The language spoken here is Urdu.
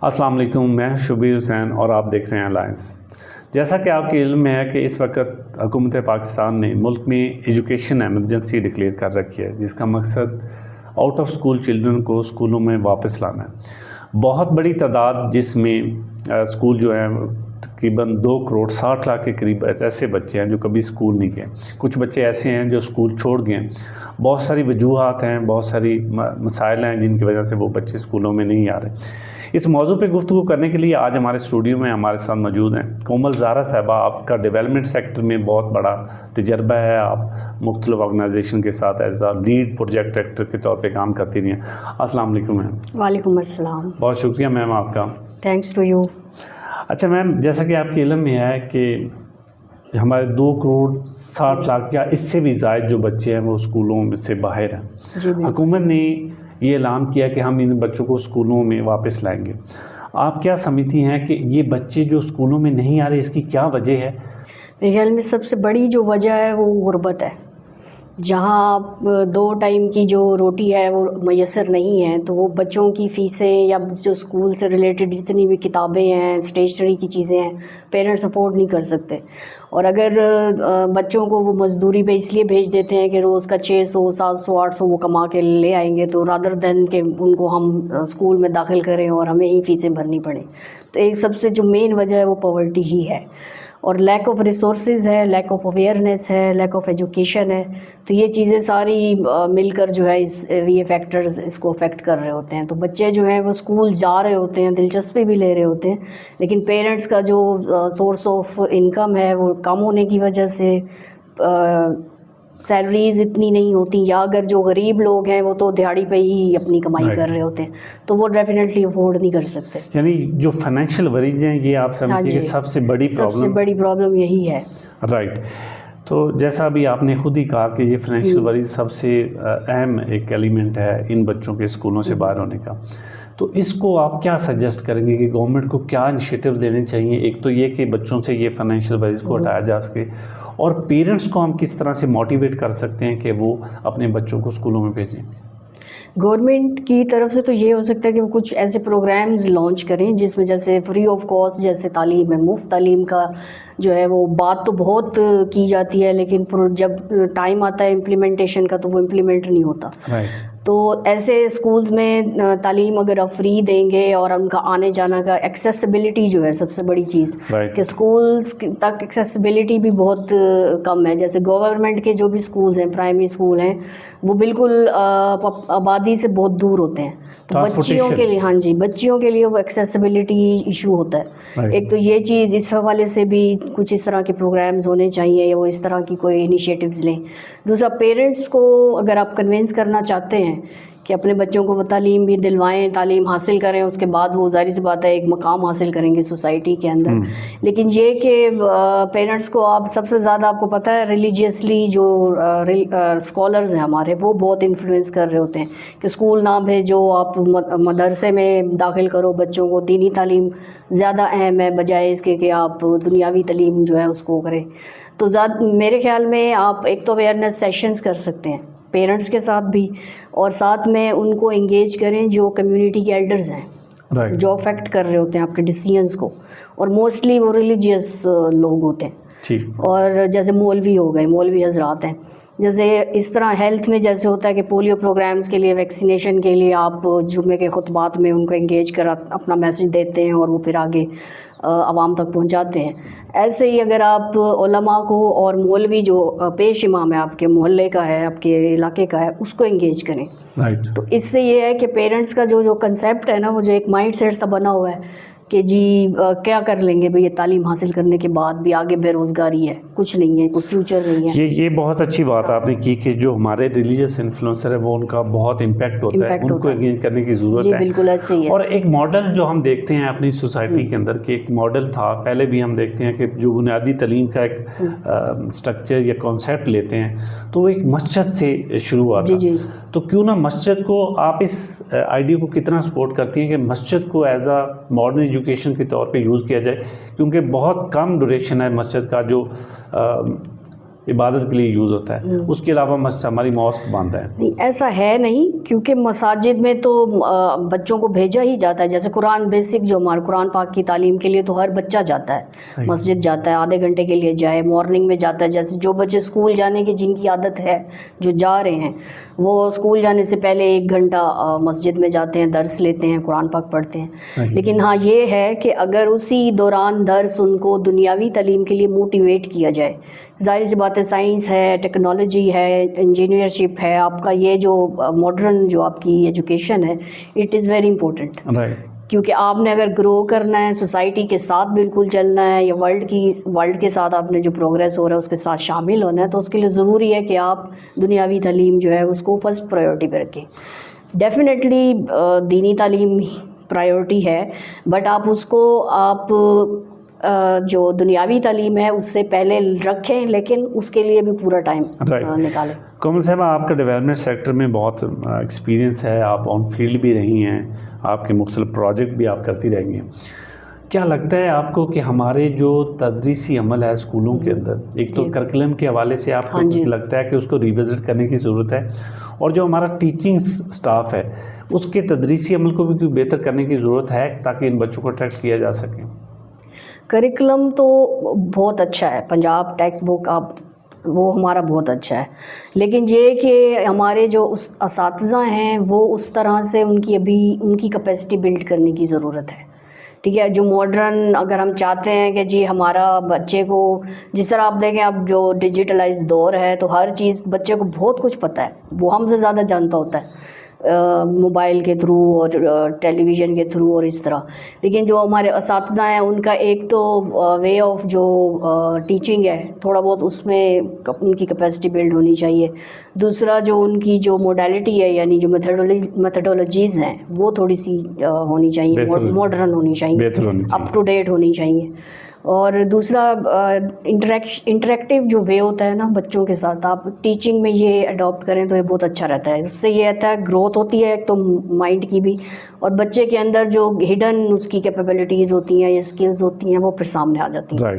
السلام علیکم، میں شبیر حسین اور آپ دیکھ رہے ہیں الائنس۔ جیسا کہ آپ کے علم میں ہے کہ اس وقت حکومت پاکستان نے ملک میں ایجوکیشن ایمرجنسی ڈکلیئر کر رکھی ہے، جس کا مقصد آؤٹ آف اسکول چلڈرن کو اسکولوں میں واپس لانا ہے۔ بہت بڑی تعداد جس میں اسکول جو ہے تقریباً 2.60 کروڑ کے قریب ایسے بچے ہیں جو کبھی اسکول نہیں گئے۔ کچھ بچے ایسے ہیں جو اسکول چھوڑ گئے۔ بہت ساری وجوہات ہیں، بہت ساری مسائل ہیں جن کی وجہ سے وہ بچے اسکولوں میں نہیں آ رہے۔ اس موضوع پہ گفتگو کرنے کے لیے آج ہمارے اسٹوڈیو میں ہمارے ساتھ موجود ہیں کومل زہرا صاحبہ۔ آپ کا ڈیولپمنٹ سیکٹر میں بہت بڑا تجربہ ہے، آپ مختلف آرگنائزیشن کے ساتھ as a lead project director کے طور پہ کام کرتی رہی ہیں۔ السلام علیکم میم۔ وعلیکم السلام۔ بہت شکریہ میم آپ کا۔ Thanks to you. اچھا میم، جیسا کہ آپ کے علم میں ہے کہ ہمارے 2.60 کروڑ یا اس سے بھی زائد جو بچے ہیں وہ اسکولوں میں سے باہر ہیں۔ حکومت نے یہ اعلان کیا کہ ہم ان بچوں کو اسکولوں میں واپس لائیں گے۔ آپ کیا سمجھتی ہیں کہ یہ بچے جو اسکولوں میں نہیں آ رہے، اس کی کیا وجہ ہے؟ میرے خیال میں سب سے بڑی جو وجہ ہے وہ غربت ہے۔ جہاں 2 ٹائم کی جو روٹی ہے وہ میسر نہیں ہے، تو وہ بچوں کی فیسیں یا جو اسکول سے ریلیٹڈ جتنی بھی کتابیں ہیں، اسٹیشنری کی چیزیں ہیں، پیرنٹس افورڈ نہیں کر سکتے۔ اور اگر بچوں کو وہ مزدوری پہ اس لیے بھیج دیتے ہیں کہ روز کا 600 700 800 وہ کما کے لے آئیں گے، تو رادر دین کہ ان کو ہم اسکول میں داخل کریں اور ہمیں ہی فیسیں بھرنی پڑیں۔ تو ایک سب سے جو مین وجہ ہے وہ پاورٹی ہی ہے، اور لیک آف ریسورسز ہے، لیک آف اویئرنیس ہے، لیک آف ایجوکیشن ہے۔ تو یہ چیزیں ساری مل کر جو ہے یہ فیکٹرز اس کو افیکٹ کر رہے ہوتے ہیں۔ تو بچے جو ہیں وہ اسکول جا رہے ہوتے ہیں، دلچسپی بھی لے رہے ہوتے ہیں، لیکن پیرنٹس کا جو سورس آف انکم ہے وہ کم ہونے کی وجہ سے سیلریز اتنی نہیں ہوتی، یا اگر جو غریب لوگ ہیں وہ تو دیہاڑی پہ ہی اپنی کمائی کر رہے ہوتے ہیں، تو وہ ڈیفینیٹلی افورڈ نہیں کر سکتے۔ یعنی جو فائنینشیل وریج ہیں، یہ آپ سمجھتے ہیں کہ سب سے بڑی پرابلم یہی ہے۔ رائٹ۔ تو جیسا ابھی آپ نے خود ہی کہا کہ یہ فائنینشیل وریج سب سے اہم ایک ایلیمنٹ ہے ان بچوں کے اسکولوں سے باہر ہونے کا۔ تو اس کو آپ کیا سجیسٹ کریں گے کہ گورنمنٹ کو کیا انیشیٹو لینے چاہیے؟ ایک تو یہ کہ بچوں سے یہ فائنینشیل وریج کو ہٹایا جا سکے، اور پیرنٹس کو ہم کس طرح سے موٹیویٹ کر سکتے ہیں کہ وہ اپنے بچوں کو اسکولوں میں بھیجیں؟ گورنمنٹ کی طرف سے تو یہ ہو سکتا ہے کہ وہ کچھ ایسے پروگرامز لانچ کریں جس میں جیسے فری آف کاسٹ جیسے تعلیم ہے، مفت تعلیم کا جو ہے وہ بات تو بہت کی جاتی ہے، لیکن جب ٹائم آتا ہے امپلیمنٹیشن کا تو وہ امپلیمنٹ نہیں ہوتا۔ تو ایسے اسکولز میں تعلیم اگر آپ فری دیں گے، اور ان کا آنے جانا کا ایکسیسیبلٹی جو ہے سب سے بڑی چیز کہ اسکولز تک ایکسیسیبلٹی بھی بہت کم ہے۔ جیسے گورنمنٹ کے جو بھی اسکولز ہیں، پرائمری اسکول ہیں، وہ بالکل آبادی سے بہت دور ہوتے ہیں، تو بچیوں کے لیے بچیوں کے لیے وہ ایکسیسیبلٹی ایشو ہوتا ہے۔ ایک تو یہ چیز، اس حوالے سے بھی کچھ اس طرح کے پروگرامز ہونے چاہیے، یا وہ اس طرح کی کوئی انیشیٹوز لیں۔ دوسرا، پیرنٹس کو اگر آپ کنونس کرنا چاہتے ہیں کہ اپنے بچوں کو وہ تعلیم بھی دلوائیں، تعلیم حاصل کریں، اس کے بعد وہ ظاہر سی بات ہے ایک مقام حاصل کریں گے سوسائٹی کے اندر، لیکن یہ کہ پیرنٹس کو آپ سب سے زیادہ آپ کو پتہ ہے ریلیجیسلی جو اسکالرز ہیں ہمارے، وہ بہت انفلوئنس کر رہے ہوتے ہیں کہ اسکول نہ بھیجو، آپ مدرسے میں داخل کرو بچوں کو، دینی تعلیم زیادہ اہم ہے بجائے اس کے کہ آپ دنیاوی تعلیم جو ہے اس کو کریں۔ تو میرے خیال میں آپ ایک تو اویئرنیس سیشنز کر سکتے ہیں پیرنٹس کے ساتھ بھی، اور ساتھ میں ان کو انگیج کریں جو کمیونٹی کے ایلڈرز ہیں، جو افیکٹ کر رہے ہوتے ہیں آپ کے ڈیسیژنز کو، اور موسٹلی وہ ریلیجیس لوگ ہوتے ہیں، اور جیسے مولوی ہو گئے، مولوی حضرات ہیں۔ جیسے اس طرح ہیلتھ میں جیسے ہوتا ہے کہ پولیو پروگرامز کے لیے، ویکسینیشن کے لیے آپ جمعے کے خطبات میں ان کو انگیج کر اپنا میسج دیتے ہیں، اور وہ پھر آگے عوام تک پہنچاتے ہیں۔ ایسے ہی اگر آپ علماء کو اور مولوی جو پیش امام ہے آپ کے محلے کا ہے، آپ کے علاقے کا ہے، اس کو انگیج کریں، تو اس سے یہ ہے کہ پیرنٹس کا جو کنسیپٹ ہے نا، وہ جو ایک مائنڈ سیٹ سا بنا ہوا ہے کہ جی کیا کر لیں گے بھئی، یہ تعلیم حاصل کرنے کے بعد بھی آگے بے روزگاری ہے، کچھ نہیں ہے، کوئی فیوچر نہیں ہے۔ یہ بہت اچھی بات آپ نے کی کہ جو ہمارے ریلیجیس انفلوئنسر ہے وہ ان کا بہت امپیکٹ ہوتا ہے، ان کو انگیج کرنے کی ضرورت ہے۔ جی بالکل ایسے ہی ہے۔ اور ایک ماڈل جو ہم دیکھتے ہیں اپنی سوسائٹی کے اندر کہ ایک ماڈل تھا پہلے بھی، ہم دیکھتے ہیں کہ جو بنیادی تعلیم کا ایک اسٹرکچر یا کانسیپٹ لیتے ہیں تو وہ ایک مسجد سے شروع ہوا تھا۔ تو کیوں نہ مسجد کو، آپ اس آئیڈیا کو کتنا سپورٹ کرتی ہیں کہ مسجد کو ایز اے ماڈرن ایجوکیشن کے طور پہ یوز کیا جائے؟ کیونکہ بہت کم ڈوریشن ہے مسجد کا جو عبادت کے لیے یوز ہوتا ہے, اس کے علاوہ مسجد ہماری ماسک بند ہے. نہیں ایسا ہے نہیں, کیونکہ مساجد میں تو بچوں کو بھیجا ہی جاتا ہے. جیسے قرآن بیسک جو ہمارا قرآن پاک کی تعلیم کے لیے تو ہر بچہ جاتا ہے, مسجد جاتا ہے, آدھے گھنٹے کے لیے جائے, مارننگ میں جاتا ہے. جیسے جو بچے اسکول جانے کی جن کی عادت ہے, جو جا رہے ہیں, وہ اسکول جانے سے پہلے 1 گھنٹہ مسجد میں جاتے ہیں, درس لیتے ہیں, قرآن پاک پڑھتے ہیں. لیکن ہاں یہ ہے کہ اگر اسی دوران درس ان کو دنیاوی تعلیم کے لیے موٹیویٹ کیا جائے, ظاہر سی بات ہے سائنس ہے, ٹیکنالوجی ہے, انجینئرشپ ہے, آپ کا یہ جو ماڈرن جو آپ کی ایجوکیشن ہے, اٹ از ویری امپورٹنٹ. کیونکہ آپ نے اگر گرو کرنا ہے, سوسائٹی کے ساتھ بالکل چلنا ہے, یا ورلڈ کے ساتھ آپ نے جو پروگریس ہو رہا ہے اس کے ساتھ شامل ہونا ہے, تو اس کے لیے ضروری ہے کہ آپ دنیاوی تعلیم جو ہے اس کو فرسٹ پرائیورٹی پہ رکھیں. ڈیفینیٹلی دینی تعلیم پرائیورٹی ہے, بٹ آپ اس کو آپ جو دنیاوی تعلیم ہے اس سے پہلے رکھیں, لیکن اس کے لیے بھی پورا ٹائم نکالیں. کومل صاحبہ, آپ کا ڈیولپمنٹ سیکٹر میں بہت ایکسپیرینس ہے, آپ آن فیلڈ بھی رہی ہیں, آپ کے مختلف پروجیکٹ بھی آپ کرتی رہی ہیں. کیا لگتا ہے آپ کو کہ ہمارے جو تدریسی عمل ہے اسکولوں کے اندر, ایک تو کرکلم کے حوالے سے آپ کو لگتا ہے کہ اس کو ریوزٹ کرنے کی ضرورت ہے, اور جو ہمارا ٹیچنگ سٹاف ہے اس کے تدریسی عمل کو بھی بہتر کرنے کی ضرورت ہے تاکہ ان بچوں کو اٹریکٹ کیا جا سکے؟ کریکلم تو بہت اچھا ہے, پنجاب ٹیکسٹ بک وہ ہمارا بہت اچھا ہے, لیکن یہ کہ ہمارے جو اساتذہ ہیں وہ اس طرح سے ان کی کیپیسٹی بلڈ کرنے کی ضرورت ہے. ٹھیک ہے, جو ماڈرن اگر ہم چاہتے ہیں کہ جی ہمارا بچے کو, جس طرح آپ دیکھیں اب جو ڈیجیٹلائز دور ہے تو ہر چیز بچے کو بہت کچھ پتہ ہے, وہ ہم سے زیادہ جانتا ہوتا ہے موبائل کے تھرو اور ٹیلی ویژن کے تھرو اور اس طرح. لیکن جو ہمارے اساتذہ ہیں ان کا ایک تو وے آف جو ٹیچنگ ہے تھوڑا بہت اس میں ان کی کیپیسٹی بلڈ ہونی چاہیے. دوسرا جو ان کی جو موڈیلٹی ہے, یعنی جو میتھڈولوجیز ہیں وہ تھوڑی سی ہونی چاہیے, ماڈرن ہونی چاہیے, اپ ٹو ڈیٹ ہونی چاہیے. اور دوسرا انٹریکٹیو جو وے ہوتا ہے نا بچوں کے ساتھ, آپ ٹیچنگ میں یہ اڈاپٹ کریں تو یہ بہت اچھا رہتا ہے. اس سے یہ رہتا ہے گروتھ ہوتی ہے ایک تو مائنڈ کی بھی, اور بچے کے اندر جو ہڈن اس کی کیپیبلٹیز ہوتی ہیں یا اسکلز ہوتی ہیں وہ پھر سامنے آ جاتی ہیں.